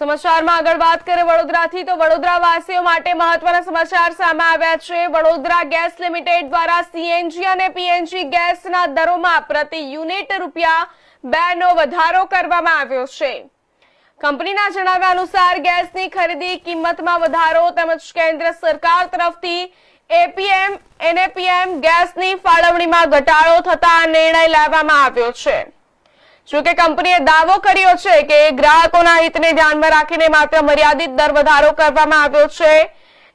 સમાચારમાં આગળ વાત કરીએ વડોદરાથી તો વડોદરાવાસીઓ માટે મહત્વના સમાચાર સામે આવ્યા છે। વડોદરા ગેસ લિમિટેડ દ્વારા સીએનજી અને પીએનજી ગેસના દરોમાં પ્રતિ યુનિટ ₹2નો વધારો કરવામાં આવ્યો છે। કંપનીના જણાવ્યા અનુસાર ગેસની ખરીદી કિંમતમાં વધારો તેમજ કેન્દ્ર સરકાર તરફથી એપીએમ એનએપીએમ ગેસની ફાળવણીમાં ઘટાડો થતા નિર્ણય લેવામાં આવ્યો છે। જોકે કંપનીએ દાવો કર્યો છે કે ગ્રાહકોના હિતને ધ્યાનમાં રાખીને માત્ર મર્યાદિત દર વધારો કરવામાં આવ્યો છે।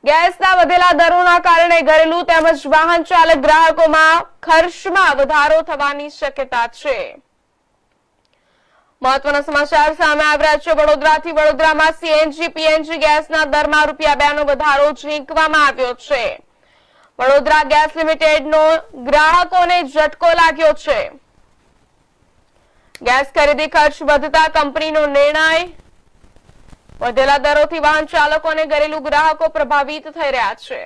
ગેસના વધેલા દરોના કારણે ઘરેલુ તેમજ વાહન ચાલક ગ્રાહકોમાં ખર્ચમાં વધારો થવાની શક્યતા છે। મહત્વના સમાચાર સામે આવી રહ્યા છે। વડોદરાથી વડોદરામાં સીએનજી પીએનજી ગેસના દરમાં ₹2નો વધારો ઝીંકવામાં આવ્યો છે। વડોદરા ગેસ લિમિટેડનો ગ્રાહકોને ઝટકો લાગ્યો છે। ગેસ ખરીદી ખર્ચ વધતા કંપનીનો નિર્ણય। વધેલા દરોથી વાહન ચાલકો અને ઘરેલુ ગ્રાહકો પ્રભાવિત થઈ રહ્યા છે।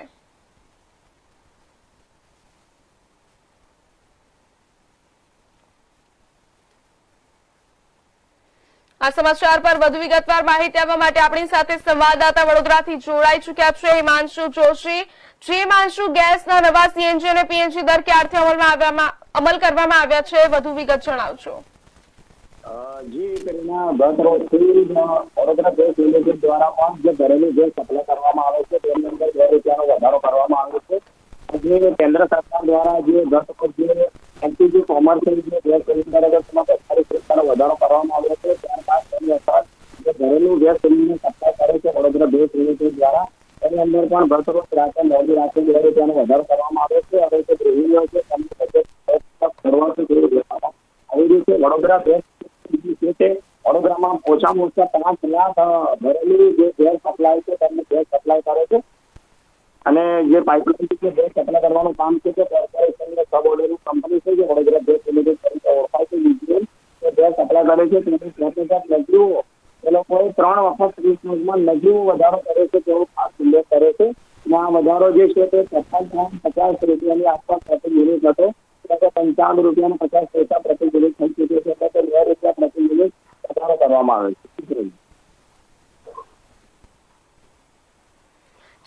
આ સમાચાર પર વધુ વિગતવાર માહિતી આપવા માટે આપણી સાથે સંવાદદાતા વડોદરાથી જોડાઈ ચૂક્યા છે હિમાંશુ જોશી। હિમાંશુ, ગેસના નવા સીએનજી અને પીએનજી દર ક્યારથી અમલ કરવામાં આવ્યા છે, વધુ વિગત જણાવજો। જી કરીના ગત રોજથી વડોદરા ગેસ લિમિટેડ દ્વારા પણ જે ઘરેલુ ગેસ સપ્લાય કરવામાં આવે છે તેની અંદર ₹2નો વધારો કરવામાં આવ્યો છે। જે કેન્દ્ર સરકાર દ્વારા જે ગત જે એલપીજી કોમર્શિયલ જે ગેસ સિલિન્ડર તેમાં 42% વધારો કરવામાં આવ્યો છે। ત્યારબાદ તેની અસર જે ઘરેલુ ગેસ સિલિન્ડર સપ્લાય કરે છે વડોદરા ગેસ લિમિટેડ દ્વારા તેની અંદર પણ ગત રોજ રાત્રે મોડી રાત્રે ₹2નો વધારો કરવામાં આવ્યો છે। હવે જે ગૃહિણીઓ છે તેમને બજેટ કરવાથી દૂર રહેવામાં આવી રહ્યું છે। વડોદરા ગેસ વડોદરામાં ઓછામાં ઓછા 5 લાખ ઘરેલુ જે ગેસ સપ્લાય છે તેમને ગેસ સપ્લાય કરે છે અને જે પાઇપલાઇનથી જે ગેસ સપ્લાય કરવાનું કામ છે તે કોર્પોરેશનની સબ ઓર્ડિનેટ કંપની છે જે વડોદરા ગેસ લિમિટેડ તરીકે ઓળખાય છે વીજીએલ તે ગેસ સપ્લાય કરે છે। તેની પ્રતિસાદ નજીવો એ લોકોએ 3 વખત 30 મિનિટમાં નજીવો વધારો કર્યો છે તેવો ખાસ ઉલ્લેખ કરે છે। આ વધારો જે છે તે ₹57.50 આસપાસ પ્રતિ યુનિટ હતો। ₹55.50 પ્રતિ યુનિટ થઈ ચૂક્યો છે, એટલે કે ₹2 પ્રતિ યુનિટ વધારો કરવામાં આવે છે।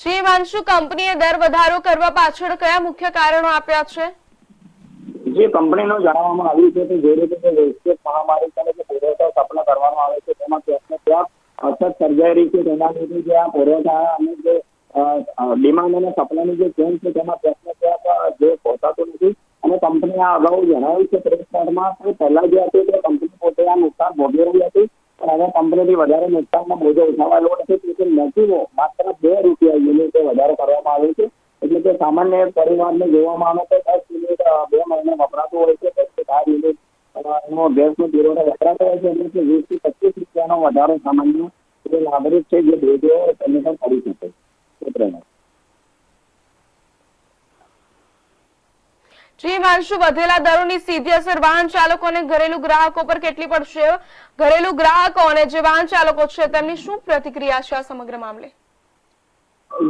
જી હિમાંશુ, કંપનીએ દર વધારો કરવા પાછળ કયા મુખ્ય કારણો આપ્યા છે? જે કંપનીનું જણાવવામાં આવ્યું છે કે જે રીતે વૈશ્વિક મહામારી સામે જે પુરવઠો સપ્લાય કરવામાં આવે છે તેમાં ત્યાં અછત સર્જાઈ રહી છે। તેના લીધે જે આ પુરવઠા અને જે ડિમાન્ડ અને સપ્લાયની જે ચેન છે તેમાં ત્યાં જે પહોંચાતું નથી અને કંપની આ અગાઉ જણાવ્યું છે પ્રેસ નોટમાં કે પહેલા જે હતું તે કંપની પોતે આ નુકસાન ભોગવી રહી હતી, પણ હવે કંપનીથી વધારે નુકસાનનો બોજો ઉઠાવાયો નથી। તેથી નજીવો માત્ર ₹2 યુનિટે વધારો કરવામાં આવ્યો છે। એટલે કે સામાન્ય પરિવારને જોવામાં આવે તો 10 યુનિટ 2 મહિને વપરાતું હોય છે, 10 યુનિટ એનો ગેસનો પુરવઠો વપરાતો હોય છે, એટલે કે ₹20 થી ₹25નો વધારો સામાન્ય જે નાગરિક છે જે બોજો તેની પર પડી શકે છે। જી હિમાંશુ, વધેલા દરોની સીધી અસર વાહન ચાલકો અને ઘરેલુ ગ્રાહકો પર કેટલી પડશે? ઘરેલુ ગ્રાહકો અને જે વાહન ચાલકો છે તેમની શું પ્રતિક્રિયા છે આ સમગ્ર મામલે?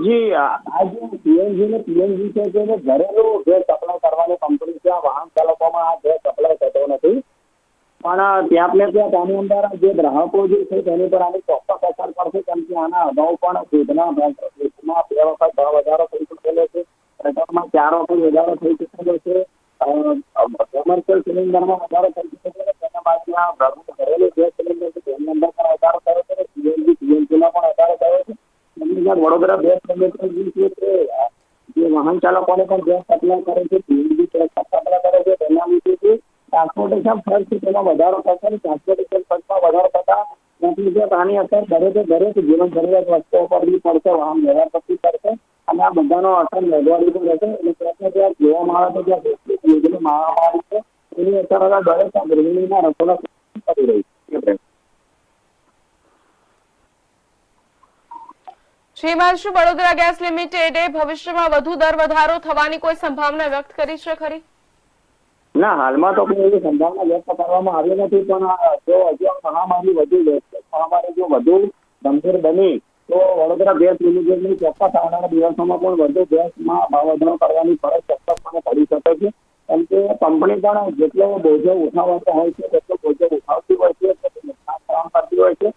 જી, આ જે સીએનજી ને પીએનજી છે તે ઘરેલુ ગેસ સપ્લાય કરવાની કંપની છે। આ વાહન ચાલકોમાં આ ગેસ સપ્લાય થતો નથી, પણ ત્યાં તેની અંદર જે ગ્રાહકો જે છે તેની પર આની ચોક્કસ અસર પડશે, કેમ કે આના અગાઉ પણ દૂધમાં 2 વખત વધારો થઈ ચૂકેલો છે, પેટ્રોલમાં 4 વખત વધારો થઈ ચૂકેલો છે, કોમર્શિયલ સિલિન્ડરમાં વધારો થઈ ચૂકેલો છે। તેના બાદ ત્યાં ઘરેલુ ગેસ સિલિન્ડર છે તેની અંદર પણ વધારો થયો છે, સીએનજી પીએનજીમાં પણ વધારો થયો છે। વડોદરા ગેસ લિમિટેડ જે વાહન ચાલકોને પણ ગેસ સપ્લાય કરે છે, પીએનજી સપ્લાય કરે છે, તેના લીધે ટ્રાન્સપોર્ટેશન ખર્ચ તેમાં વધારો થશે। ટ્રાન્સપોર્ટેશન ખર્ચમાં વધારો થતા આની અસર દરેક જીવન જરૂરિયાત વસ્તુઓ પર બી પડશે, વાહન વ્યવહાર પર બી પડશે અને આ બધાનો અસર મોંઘવારી પર રહેશે। એટલે ત્યાં જોવામાં આવે તો જ્યાં વૈશ્વિક યુદ્ધની મહામારી છે એની અસર હવે દરેક ગૃહિણીના રસોડા પડી રહી છે। જી હિમાંશુ, વડોદરા ગેસ લિમિટેડે ભવિષ્યમાં વધુ દર વધારો થવાની કોઈ સંભાવના વ્યક્ત કરી છે ખરી? ના, હાલમાં તો કોઈ એવી સંભાવના વ્યક્ત કરવામાં આવી નથી, પણ જો હજુ મહામારી મહામારી જો વધુ ગંભીર બની તો વડોદરા ગેસ લિમિટેડની ચોક્કસ આવનારા દિવસોમાં પણ વધુ ગેસમાં ભાવ વધારો કરવાની ફરજ ચોક્કસપણે પડી શકે છે। કેમ કે કંપની પણ જેટલો બોજો ઉઠાવતો હોય છે તેટલો બોજો ઉઠાવતી હોય છે, નુકસાન કરતી હોય છે,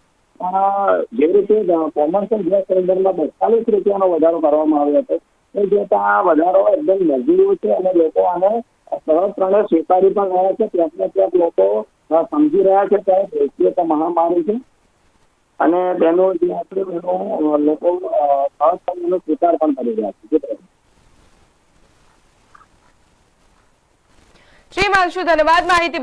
જે રીતે કોમર્શિયલ ગેસ સિલિન્ડરમાં 42 રૂપિયાનો વધારો કરવામાં આવ્યો હતો એ જોતા આ વધારો એકદમ નજીવો છે અને લોકો આને સહજપણે સ્વીકારી પણ રહ્યા છે. ક્યાંક ને ક્યાંક લોકો સમજી રહ્યા છે કે વૈશ્વિક મહામારી છે અને તેનો જે આપણે એનો લોકો સહજપણે સ્વીકાર પણ કરી રહ્યા છે. જી હિમાંશુ, ધન્યવાદ માહિતી